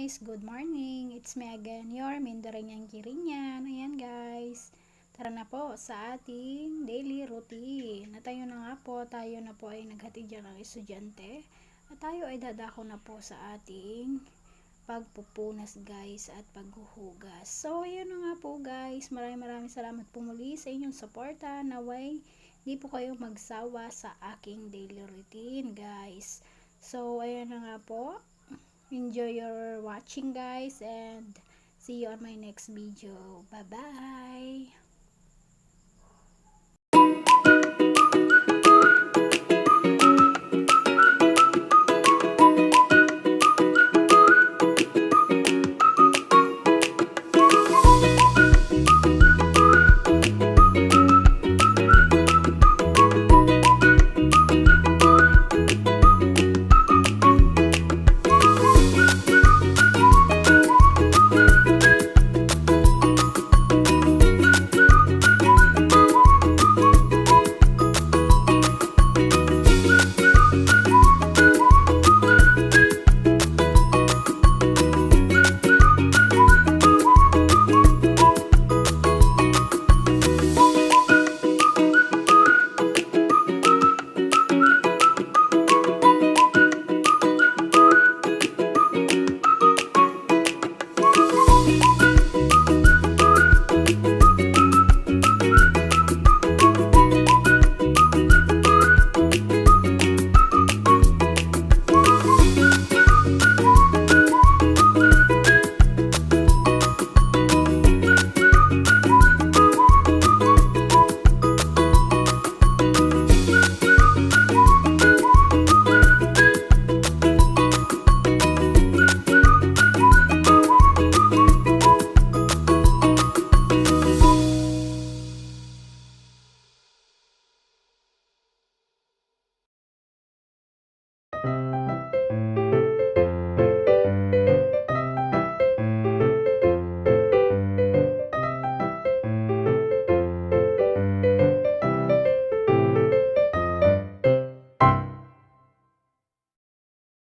guys, good morning. It's me again, your Mindarenyang Kirinyan. Ayan guys, tara na po sa ating daily routine. At tayo na po ay naghatid dyan ng estudyante. At tayo ay dadako na po sa ating pagpupunas guys at paghuhugas. So ayun na nga po guys, maraming salamat po muli sa inyong suporta. Naway di po kayo magsawa sa aking daily routine guys. So ayun na nga po, enjoy your watching guys and see you on my next video. Bye bye.